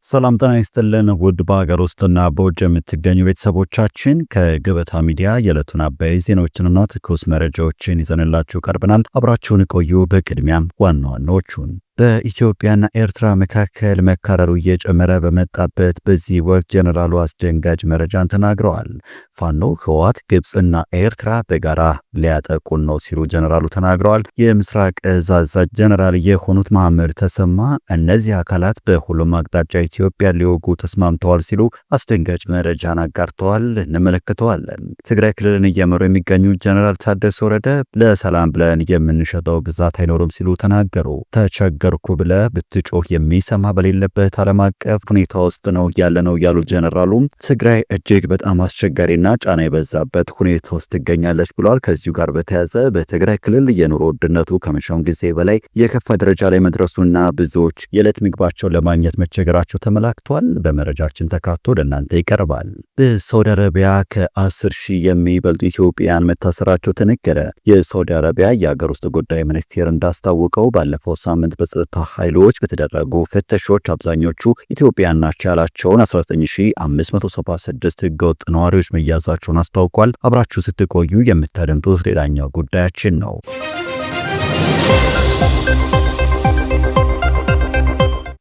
ሰላም ጤና ይስጥልን ውድ በሀገር ውስጥና በውጭ የምትገኙ ቤተሰቦቻችን ከገበታ ሚዲያ የዕለቱን አበይ ዜናዎችንና ትኩስ መረጃዎችን ይዘንላችሁ ቀርበናል። አብራችሁን ቆዩ። በቅድሚያም ዋና ዋናዎቹን በኢትዮጵያና ኤርትራ መካከል መካረሩ እየጨመረ በመጣበት በዚህ ወቅት ጀነራሉ አስደንጋጭ መረጃን ተናግረዋል። ፋኖ፣ ህወሓት፣ ግብፅና ኤርትራ በጋራ ሊያጠቁን ነው ሲሉ ጀነራሉ ተናግረዋል። የምስራቅ እዝ አዛዥ ጀነራል የሆኑት መሐመድ ተሰማ እነዚህ አካላት በሁሉም አቅጣጫ ኢትዮጵያ ሊወጉ ተስማምተዋል ሲሉ አስደንጋጭ መረጃን አጋርተዋል። እንመለከተዋለን። ትግራይ ክልልን እየመሩ የሚገኙ ጀነራል ታደሰ ወረደ ለሰላም ብለን የምንሸጠው ግዛት አይኖርም ሲሉ ተናገሩ። ተቸገርኩ ብለህ ብትጮህ የሚሰማ በሌለበት ዓለም አቀፍ ሁኔታ ውስጥ ነው ያለነው ያሉት ጀነራሉ ትግራይ እጅግ በጣም አስቸጋሪና ጫና የበዛበት ሁኔታ ውስጥ ትገኛለች ብለዋል። ከዚሁ ጋር በተያያዘ በትግራይ ክልል የኑሮ ውድነቱ ከመቼውም ጊዜ በላይ የከፋ ደረጃ ላይ መድረሱና ብዙዎች የዕለት ምግባቸውን ለማግኘት መቸገራቸው ተመላክቷል። በመረጃችን ተካቶ ለእናንተ ይቀርባል። በሳውዲ አረቢያ ከ10 ሺህ የሚበልጡ ኢትዮጵያውያን መታሰራቸው ተነገረ። የሳውዲ አረቢያ የሀገር ውስጥ ጉዳይ ሚኒስቴር እንዳስታወቀው ባለፈው ሳምንት በጸጥታ ኃይሎች በተደረጉ ፍተሾች አብዛኞቹ ኢትዮጵያውያን ናቸው ያላቸውን 19576 ህገወጥ ነዋሪዎች መያዛቸውን አስታውቋል። አብራችሁ ስትቆዩ የምታደምጡት ሌላኛው ጉዳያችን ነው።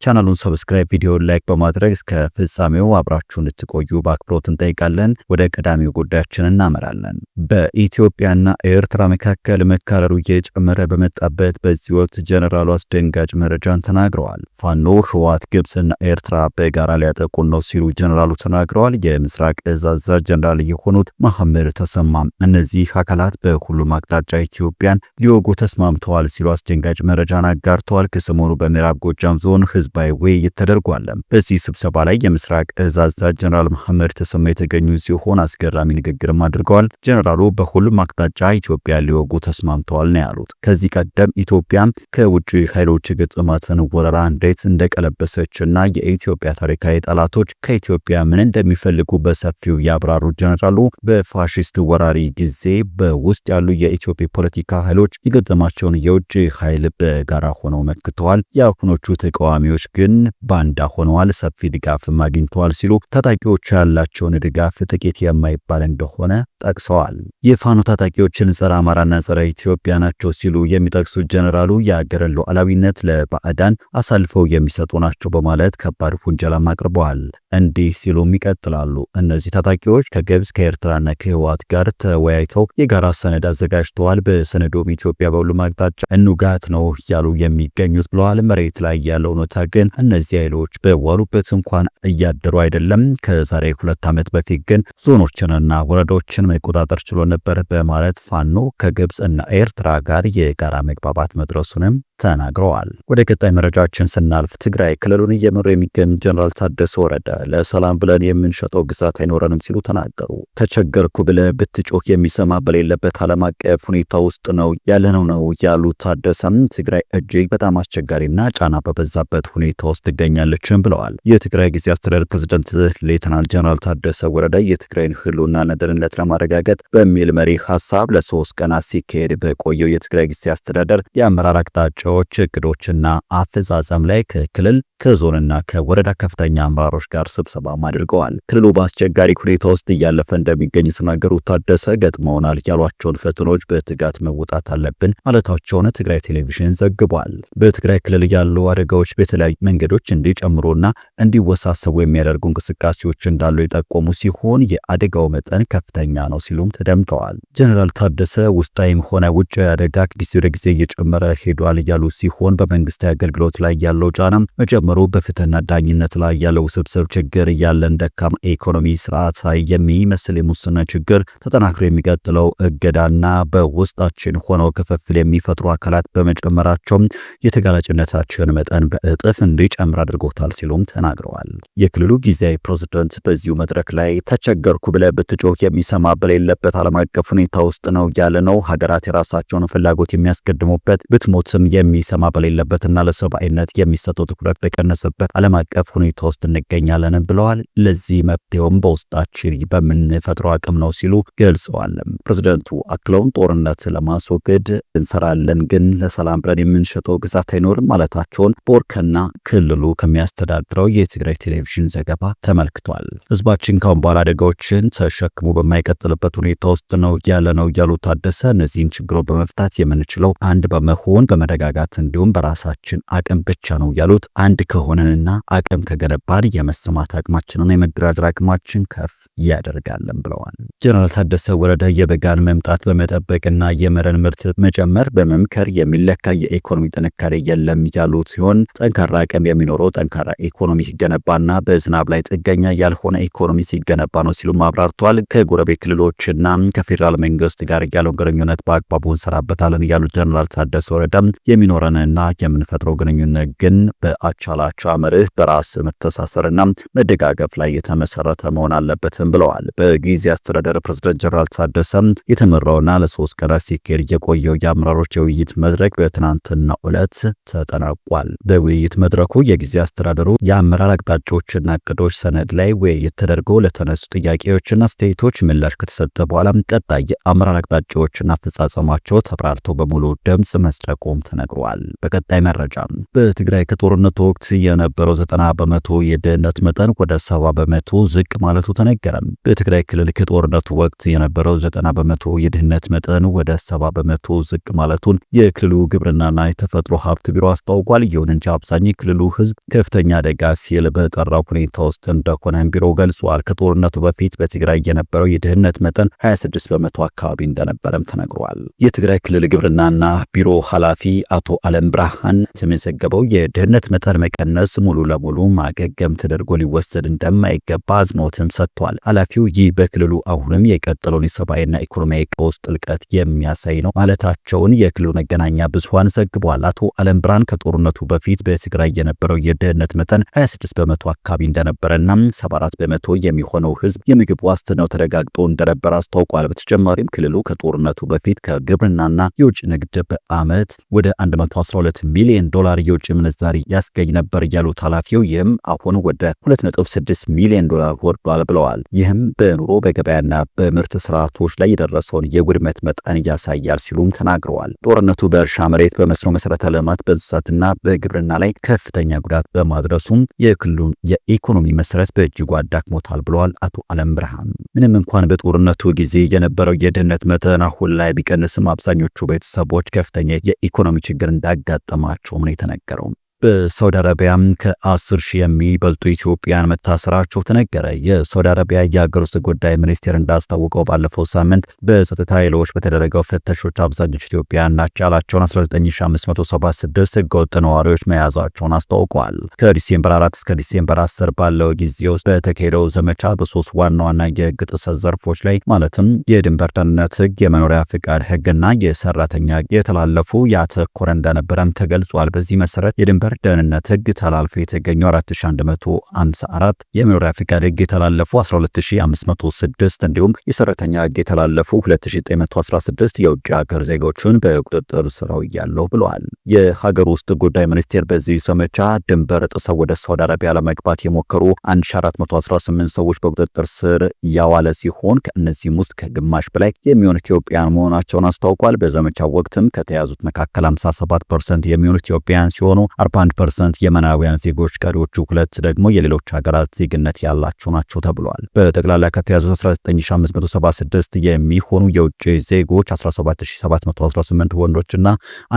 ቻናሉን ሰብስክራይብ፣ ቪዲዮን ላይክ በማድረግ እስከ ፍጻሜው አብራችሁን እንድትቆዩ በአክብሮት እንጠይቃለን። ወደ ቀዳሚው ጉዳያችን እናመራለን። በኢትዮጵያና ኤርትራ መካከል መካረሩ እየጨመረ በመጣበት በዚህ ወቅት ጀነራሉ አስደንጋጭ መረጃን ተናግረዋል። ፋኖ፣ ህወሓት፣ ግብፅና ኤርትራ በጋራ ሊያጠቁን ነው ሲሉ ጀነራሉ ተናግረዋል። የምስራቅ እዝ አዛዥ ጀነራል የሆኑት መሐመድ ተሰማ እነዚህ አካላት በሁሉም አቅጣጫ ኢትዮጵያን ሊወጉ ተስማምተዋል ሲሉ አስደንጋጭ መረጃን አጋርተዋል። ከሰሞኑ በምዕራብ ጎጃም ዞን ህዝባዊ ውይይት ተደርጓል። በዚህ ስብሰባ ላይ የምስራቅ እዝ አዛዥ ጀነራል መሐመድ ተሰማ የተገኙ ሲሆን አስገራሚ ንግግርም አድርገዋል። ጀነራሉ በሁሉም አቅጣጫ ኢትዮጵያ ሊወጉ ተስማምተዋል ነው ያሉት። ከዚህ ቀደም ኢትዮጵያ ከውጭ ኃይሎች የገጠማትን ወረራ እንዴት እንደቀለበሰችና የኢትዮጵያ ታሪካዊ ጠላቶች ከኢትዮጵያ ምን እንደሚፈልጉ በሰፊው ያብራሩት ጀነራሉ በፋሺስት ወራሪ ጊዜ በውስጥ ያሉ የኢትዮጵያ ፖለቲካ ኃይሎች የገጠማቸውን የውጭ ኃይል በጋራ ሆነው መክተዋል። የአሁኖቹ ተቃዋሚዎች ግን ባንዳ ሆነዋል፣ ሰፊ ድጋፍም አግኝተዋል ሲሉ ታጣቂዎች ያላቸውን ድጋፍ ጥቂት የማይባል እንደሆነ ጠቅሰዋል። የፋኖ ታጣቂዎችን ጸረ አማራና ጸረ ኢትዮጵያ ናቸው ሲሉ የሚጠቅሱት ጀነራሉ የአገርን ሉዓላዊነት ለባዕዳን አሳልፈው የሚሰጡ ናቸው በማለት ከባድ ውንጀላም አቅርበዋል። እንዲህ ሲሉም ይቀጥላሉ። እነዚህ ታጣቂዎች ከግብፅ ከኤርትራና ከህወሓት ጋር ተወያይተው የጋራ ሰነድ አዘጋጅተዋል። በሰነዱም ኢትዮጵያ በሁሉም አቅጣጫ እንውጋት ነው እያሉ የሚገኙት ብለዋል። መሬት ላይ ያለው እውነታ ግን እነዚህ ኃይሎች በዋሉበት እንኳን እያደሩ አይደለም። ከዛሬ 2 ዓመት በፊት ግን ዞኖችንና ወረዳዎችን መቆጣጠር ችሎ ነበር በማለት ፋኖ ከግብፅ እና ኤርትራ ጋር የጋራ መግባባት መድረሱንም ተናግረዋል። ወደ ቀጣይ መረጃችን ስናልፍ ትግራይ ክልሉን እየመሩ የሚገኙ ጀነራል ታደሰ ወረደ ለሰላም ብለን የምንሸጠው ግዛት አይኖረንም ሲሉ ተናገሩ። ተቸገርኩ ብለህ ብትጮህ የሚሰማ በሌለበት ዓለም አቀፍ ሁኔታ ውስጥ ነው ያለነው ያሉት ታደሰም ትግራይ እጅግ በጣም አስቸጋሪና ጫና በበዛበት ሁኔታ ውስጥ ትገኛለችም ብለዋል። የትግራይ ጊዜያዊ አስተዳደር ፕሬዝዳንት ሌተናል ጀነራል ታደሰ ወረደ የትግራይን ህልውናና ደህንነት ለማረጋገጥ በሚል መሪ ሐሳብ ለ3 ቀናት ሲካሄድ በቆየው የትግራይ ጊዜያዊ አስተዳደር የአመራር አቅጣጫ እቅዶችና አፈጻጸም ላይ ከክልል ከዞንና ከወረዳ ከፍተኛ አመራሮች ጋር ስብሰባ አድርገዋል። ክልሉ በአስቸጋሪ ሁኔታ ውስጥ እያለፈ እንደሚገኝ የተናገሩት ታደሰ ገጥመውናል ያሏቸውን ፈተናዎች በትጋት መወጣት አለብን ማለታቸውን ትግራይ ቴሌቪዥን ዘግቧል። በትግራይ ክልል ያሉ አደጋዎች በተለያዩ መንገዶች እንዲጨምሩና እንዲወሳሰቡ የሚያደርጉ እንቅስቃሴዎች እንዳሉ የጠቆሙ ሲሆን የአደጋው መጠን ከፍተኛ ነው ሲሉም ተደምጠዋል። ጀነራል ታደሰ ውስጣዊም ሆነ ውጫዊ አደጋ ጊዜ ወደ ጊዜ እየጨመረ ሄዷል ያሉ ሲሆን በመንግስታዊ አገልግሎት ላይ ያለው ጫናም መጨመሩ በፍትህና ዳኝነት ላይ ያለው ውስብስብ ችግር ያለን ደካማ ኢኮኖሚ ስርዓት የሚመስል የሙስና ችግር ተጠናክሮ የሚቀጥለው እገዳና በውስጣችን ሆነው ክፍፍል የሚፈጥሩ አካላት በመጨመራቸው የተጋላጭነታችን መጠን በእጥፍ እንዲጨምር አድርጎታል ሲሉም ተናግረዋል። የክልሉ ጊዜያዊ ፕሬዝዳንት በዚሁ መድረክ ላይ ተቸገርኩ ብለህ ብትጮህ የሚሰማ በሌለበት ዓለም አቀፍ ሁኔታ ውስጥ ነው ያለነው ሀገራት የራሳቸውን ፍላጎት የሚያስቀድሙበት ብትሞትም የሚሰማ በሌለበትና ለሰብአዊነት የሚሰጠው ትኩረት በቀነሰበት ዓለም አቀፍ ሁኔታ ውስጥ እንገኛለን ብለዋል። ለዚህ መፍትሄውም በውስጣችን በምንፈጥረው አቅም ነው ሲሉ ገልጸዋል። ፕሬዝዳንቱ አክለውም ጦርነት ለማስወገድ እንሰራለን፣ ግን ለሰላም ብለን የምንሸጠው ግዛት አይኖርም ማለታቸውን ቦርከና ክልሉ ከሚያስተዳድረው የትግራይ ቴሌቪዥን ዘገባ ተመልክቷል። ህዝባችን ካሁን በኋላ አደጋዎችን ተሸክሞ በማይቀጥልበት ሁኔታ ውስጥ ነው ያለ ነው ያሉት ታደሰ እነዚህን ችግሮች በመፍታት የምንችለው አንድ በመሆን በመደጋጋት እንዲሁም በራሳችን አቅም ብቻ ነው ያሉት አንድ ከሆነንና አቅም ከገነባን የመሰማት አቅማችንና የመደራደር አቅማችን ከፍ ያደርጋለን ብለዋል። ጀነራል ታደሰ ወረደ የበጋን መምጣት በመጠበቅና የመረን ምርት መጨመር በመምከር የሚለካ የኢኮኖሚ ጥንካሬ የለም ያሉት ሲሆን ጠንካራ አቅም የሚኖረው ጠንካራ ኢኮኖሚ ሲገነባና በዝናብ ላይ ጥገኛ ያልሆነ ኢኮኖሚ ሲገነባ ነው ሲሉ አብራርተዋል። ከጎረቤት ክልሎችና ከፌዴራል መንግስት ጋር ያለውን ግንኙነት በአግባቡ እንሰራበታለን ያሉት ጀነራል ታደሰ ወረደ የሚኖረንና የምንፈጥረው ግንኙነት ግን በአቻላቻ መርህ በራስ መተሳሰርና መደጋገፍ ላይ የተመሰረተ መሆን አለበትም ብለዋል። በጊዜ አስተዳደር ፕሬዝዳንት ጀነራል ታደሰ የተመራውና ለ3 ቀናት ሲካሄድ የቆየው የአመራሮች የውይይት መድረክ በትናንትናው ዕለት ተጠናቋል። በውይይት መድረኩ የጊዜ አስተዳደሩ የአመራር አቅጣጫዎችና እቅዶች ሰነድ ላይ ውይይት ተደርጎ ለተነሱ ጥያቄዎችና አስተያየቶች ምላሽ ከተሰጠ በኋላ ቀጣይ የአመራር አቅጣጫዎችና አፈጻጸማቸው ተብራርቶ በሙሉ ድምጽ መስጠቁም ተነግሯል። በቀጣይ መረጃ በትግራይ ከጦርነቱ ወቅት የነበረው 90 በመቶ የድህነት መጠን ወደ 70 በመቶ ዝቅ ማለቱ ተነገረ። በትግራይ ክልል ከጦርነቱ ወቅት የነበረው 90 በመቶ የድህነት መጠን ወደ 70 በመቶ ዝቅ ማለቱን የክልሉ ግብርናና የተፈጥሮ ሀብት ቢሮ አስታውቋል። ይሁን እንጂ አብዛኛው የክልሉ ህዝብ ከፍተኛ አደጋ ሲል በጠራው ሁኔታ ውስጥ እንደሆነ ቢሮው ገልጿል። ከጦርነቱ በፊት በትግራይ የነበረው የድህነት መጠን 26 በመቶ አካባቢ እንደነበረም ተነግሯል። የትግራይ ክልል ግብርናና ቢሮ ኃላፊ አቶ አለም ብርሃን የተመዘገበው የድህነት መጠን መቀነስ ሙሉ ለሙሉ ማገገም ተደርጎ ሊወሰድ እንደማይገባ አጽንኦትም ሰጥቷል። ኃላፊው ይህ በክልሉ አሁንም የቀጠለውን የሰብአዊና ኢኮኖሚያዊ ቀውስ ጥልቀት የሚያሳይ ነው ማለታቸውን የክልሉ መገናኛ ብዙሃን ዘግቧል። አቶ አለም ብርሃን ከጦርነቱ በፊት በትግራይ የነበረው የድህነት መጠን 26 በመቶ አካባቢ እንደነበረና 74 በመቶ የሚሆነው ህዝብ የምግብ ዋስትናው ተረጋግጦ እንደነበር አስታውቋል። በተጨማሪም ክልሉ ከጦርነቱ በፊት ከግብርናና የውጭ ንግድ በዓመት ወደ 112 ሚሊዮን ዶላር የውጭ ምንዛሪ ያስገኝ ነበር ያሉት ኃላፊው ይህም አሁን ወደ 2.6 ሚሊዮን ዶላር ወርዷል ብለዋል። ይህም በኑሮ በገበያና በምርት ስርዓቶች ላይ የደረሰውን የውድመት መጠን ያሳያል ሲሉም ተናግረዋል። ጦርነቱ በእርሻ መሬት፣ በመስኖ መሰረተ ልማት፣ በእንስሳትና በግብርና ላይ ከፍተኛ ጉዳት በማድረሱም የክልሉን የኢኮኖሚ መሰረት በእጅጉ አዳክሞታል ብለዋል አቶ አለም ብርሃን። ምንም እንኳን በጦርነቱ ጊዜ የነበረው የድህነት መጠን አሁን ላይ ቢቀንስም አብዛኞቹ ቤተሰቦች ከፍተኛ የኢኮኖሚ ችግር እንዳጋጠማቸው ነው የተነገረው። በሳውዲ አረቢያ ከ10 ሺህ የሚበልጡ ኢትዮጵያን መታሰራቸው ተነገረ። የሳውዲ አረቢያ የሀገር ውስጥ ጉዳይ ሚኒስቴር እንዳስታወቀው ባለፈው ሳምንት በጸጥታ ኃይሎች በተደረገው ፍተሾች አብዛኞቹ ኢትዮጵያን ናቸው ያላቸውን 19576 ህገወጥ ነዋሪዎች መያዛቸውን አስታውቀዋል። ከዲሴምበር 4 እስከ ዲሴምበር 10 ባለው ጊዜ ውስጥ በተካሄደው ዘመቻ በ3 ዋና ዋና የህግ ጥሰት ዘርፎች ላይ ማለትም የድንበር ደህንነት ህግ፣ የመኖሪያ ፍቃድ ህግና የሰራተኛ የተላለፉ ያተኮረ እንደነበረም ተገልጿል። በዚህ መሰረት የድንበር ደህንነት ህግ ተላልፎ የተገኙ 4154፣ የመኖሪያ ፍቃድ ህግ የተላለፉ 12506 እንዲሁም የሰራተኛ ህግ የተላለፉ 2916 የውጭ ሀገር ዜጎችን በቁጥጥር ስር ያለው ብለዋል። የሀገር ውስጥ ጉዳይ ሚኒስቴር በዚህ ዘመቻ ድንበር ጥሰው ወደ ሳውዲ አረቢያ ለመግባት የሞከሩ 1418 ሰዎች በቁጥጥር ስር ያዋለ ሲሆን ከእነዚህም ውስጥ ከግማሽ በላይ የሚሆኑ ኢትዮጵያን መሆናቸውን አስታውቋል። በዘመቻው ወቅትም ከተያዙት መካከል 57% የሚሆኑ ኢትዮጵያን ሲሆኑ 41% የመናውያን ዜጎች፣ ቀሪዎቹ 2 ደግሞ የሌሎች ሀገራት ዜግነት ያላቸው ናቸው ተብሏል። በጠቅላላ ከተያዙት 19576 የሚሆኑ የውጭ ዜጎች 17718 ወንዶችና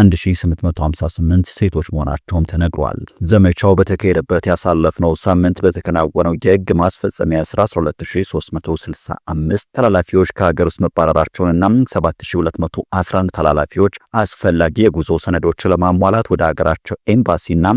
1858 ሴቶች መሆናቸውም ተነግሯል። ዘመቻው በተካሄደበት ያሳለፍነው ሳምንት በተከናወነው የህግ ማስፈጸሚያ ስራ 12365 ተላላፊዎች ከሀገር ውስጥ መባረራቸውንና 7211 ተላላፊዎች አስፈላጊ የጉዞ ሰነዶች ለማሟላት ወደ ሀገራቸው ኤምባሲ ኤምባሲና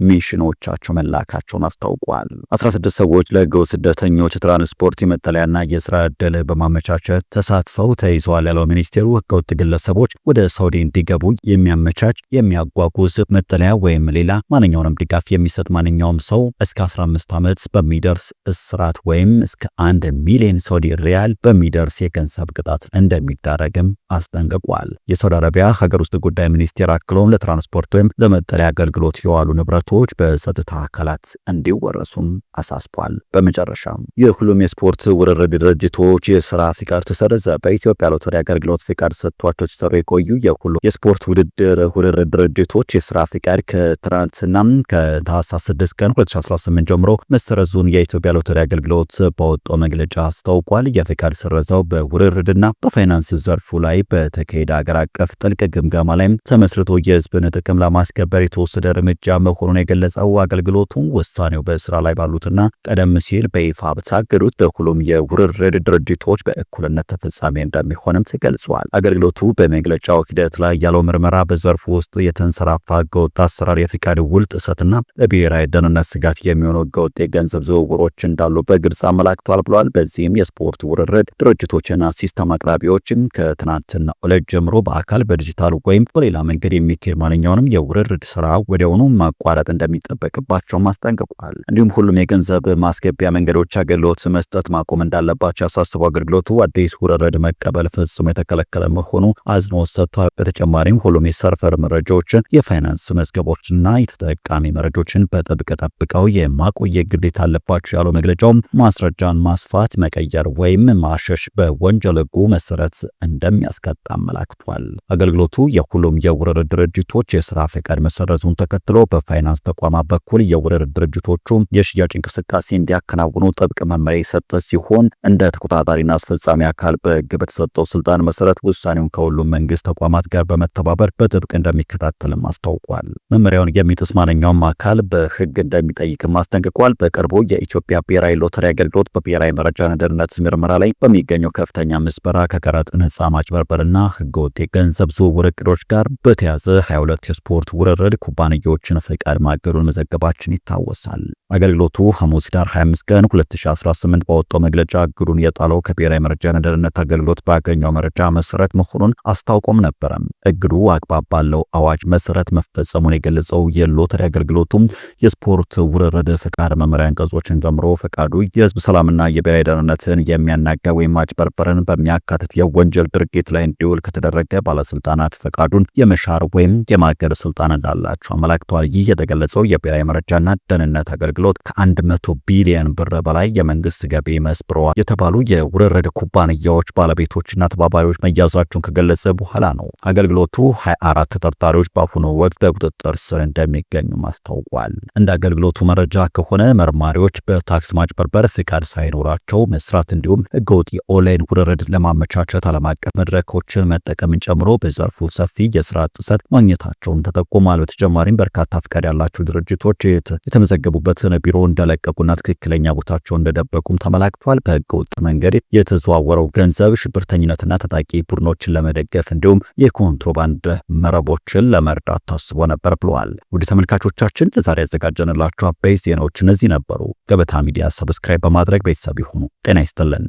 ሚሽኖቻቸው መላካቸውን አስታውቋል። 16 ሰዎች ለህገወጥ ስደተኞች ትራንስፖርት፣ የመጠለያና የስራ ዕድል በማመቻቸት ተሳትፈው ተይዘዋል ያለው ሚኒስቴሩ ህገወጥ ግለሰቦች ወደ ሳውዲ እንዲገቡ የሚያመቻች የሚያጓጉዝ መጠለያ ወይም ሌላ ማንኛውንም ድጋፍ የሚሰጥ ማንኛውም ሰው እስከ 15 ዓመት በሚደርስ እስራት ወይም እስከ 1 ሚሊዮን ሳውዲ ሪያል በሚደርስ የገንዘብ ቅጣት እንደሚዳረግም አስጠንቅቋል። የሳውዲ አረቢያ ሀገር ውስጥ ጉዳይ ሚኒስቴር አክሎም ለትራንስፖርት ወይም ለመጠለያ አገልግሎት የዋሉ ንብረቶች በጸጥታ አካላት እንዲወረሱም አሳስቧል። በመጨረሻም የሁሉም የስፖርት ውርርድ ድርጅቶች የስራ ፍቃድ ተሰረዘ። በኢትዮጵያ ሎተሪ አገልግሎት ፍቃድ ሰጥቷቸው ሲሰሩ የቆዩ የሁሉም የስፖርት ውርርድ ድርጅቶች የስራ ፍቃድ ከትናንትና ከታህሳስ 6 ቀን 2018 ጀምሮ መሰረዙን የኢትዮጵያ ሎተሪ አገልግሎት በወጣው መግለጫ አስታውቋል። የፍቃድ ስረዛው በውርርድና በፋይናንስ ዘርፉ ላይ በተካሄደ ሀገር አቀፍ ጥልቅ ግምገማ ላይ ተመስርቶ የህዝብን ጥቅም ለማስከበር የተወሰደ እርምጃ መሆኑን የገለጸው አገልግሎቱ ውሳኔው በስራ ላይ ባሉትና ቀደም ሲል በይፋ በታገዱት በሁሉም የውርርድ ድርጅቶች በእኩልነት ተፈጻሚ እንደሚሆንም ተገልጿል። አገልግሎቱ በመግለጫው ሂደት ላይ ያለው ምርመራ በዘርፉ ውስጥ የተንሰራፋ ህገወጥ አሰራር፣ የፍቃድ ውል ጥሰትና ለብሔራዊ ደህንነት ስጋት የሚሆኑ ህገወጥ የገንዘብ ዝውውሮች እንዳሉ በግልጽ አመላክቷል ብሏል። በዚህም የስፖርት ውርርድ ድርጅቶችና ሲስተም አቅራቢዎችን ከትናንትና ዕለት ጀምሮ በአካል በዲጂታል ወይም በሌላ መንገድ የሚካሄድ ማንኛውንም የውርርድ ስራ ወዲያውኑ ማቋረጥ እንደሚጠበቅባቸውም አስጠንቅቋል። እንዲሁም ሁሉም የገንዘብ ማስገቢያ መንገዶች አገልግሎት መስጠት ማቆም እንዳለባቸው ያሳስበው አገልግሎቱ አዲስ ውርርድ መቀበል ፍጹም የተከለከለ መሆኑ አጽንኦት ሰጥቷል። በተጨማሪም ሁሉም የሰርቨር መረጃዎችን፣ የፋይናንስ መዝገቦችና የተጠቃሚ መረጃዎችን በጥብቅ ጠብቀው የማቆየት ግዴታ አለባቸው ያለው መግለጫው ማስረጃን ማስፋት፣ መቀየር ወይም ማሸሽ በወንጀል ህጉ መሰረት እንደሚያስቀጣ አመላክቷል። አገልግሎቱ የሁሉም የውርርድ ድርጅቶች የስራ ፈቃድ መሰረዙን ተከትሎ በፋይናንስ ተቋማት በኩል የውርርድ ድርጅቶቹ የሽያጭ እንቅስቃሴ እንዲያከናውኑ ጥብቅ መመሪያ የሰጠ ሲሆን እንደ ተቆጣጣሪና አስፈጻሚ አካል በህግ በተሰጠው ስልጣን መሰረት ውሳኔውን ከሁሉም መንግስት ተቋማት ጋር በመተባበር በጥብቅ እንደሚከታተልም አስታውቋል። መመሪያውን የሚጥስ ማንኛውም አካል በህግ እንደሚጠይቅም አስጠንቅቋል። በቅርቡ የኢትዮጵያ ብሔራዊ ሎተሪ አገልግሎት በብሔራዊ መረጃና ደህንነት ምርመራ ላይ በሚገኘው ከፍተኛ ምዝበራ፣ ከቀረጥ ነጻ ማጭበርበርና ህገወጥ የገንዘብ ዝውውር እቅዶች ጋር በተያዘ 22 የስፖርት ውርርድ ኩባንያዎችን ፈቃድ ማገዱን መዘገባችን ይታወሳል። አገልግሎቱ ሐሙስ ዳር 25 ቀን 2018 ባወጣው መግለጫ እግዱን የጣለው ከብሔራዊ መረጃና ደህንነት አገልግሎት ባገኘው መረጃ መሰረት መሆኑን አስታውቆም ነበረ። እግዱ አግባብ ባለው አዋጅ መሰረት መፈጸሙን የገለጸው የሎተሪ አገልግሎቱም የስፖርት ውርርድ ፈቃድ መመሪያ አንቀጾችን ጀምሮ ፈቃዱ የህዝብ ሰላምና የብሔራዊ ደህንነትን የሚያናጋ ወይም ማጭበርበርን በሚያካትት የወንጀል ድርጊት ላይ እንዲውል ከተደረገ ባለስልጣናት ፈቃዱን የመሻር ወይም የማገድ ስልጣን እንዳላቸው አመላክተዋል። ይህ የተገለጸው የብሔራዊ መረጃና ደህንነት አገልግሎት ከ100 ቢሊዮን ብር በላይ የመንግስት ገቢ መስብረዋል የተባሉ የውርርድ ኩባንያዎች ባለቤቶችና ተባባሪዎች መያዛቸውን ከገለጸ በኋላ ነው። አገልግሎቱ 24 ተጠርጣሪዎች በአሁኑ ወቅት በቁጥጥር ስር እንደሚገኙ አስታውቋል። እንደ አገልግሎቱ መረጃ ከሆነ መርማሪዎች በታክስ ማጭበርበር ፍቃድ ሳይኖራቸው መስራት እንዲሁም ህገወጥ የኦንላይን ውርርድ ለማመቻቸት ዓለም አቀፍ መድረኮችን መጠቀምን ጨምሮ በዘርፉ ሰፊ የስራ ጥሰት ማግኘታቸውን ተጠቁሟል። በተጨማሪም በርካታ ፍቃድ ያላቸው ድርጅቶች የተመዘገቡበትን ቢሮ እንደለቀቁና ትክክለኛ ቦታቸው እንደደበቁም ተመላክቷል። በህገወጥ መንገድ የተዘዋወረው ገንዘብ ሽብርተኝነትና ታጣቂ ቡድኖችን ለመደገፍ እንዲሁም የኮንትሮባንድ መረቦችን ለመርዳት ታስቦ ነበር ብለዋል። ውድ ተመልካቾቻችን ለዛሬ ያዘጋጀንላችሁ አበይት ዜናዎች እነዚህ ነበሩ። ገበታ ሚዲያ ሰብስክራይብ በማድረግ ቤተሰብ ይሁኑ። ጤና ይስጥልን።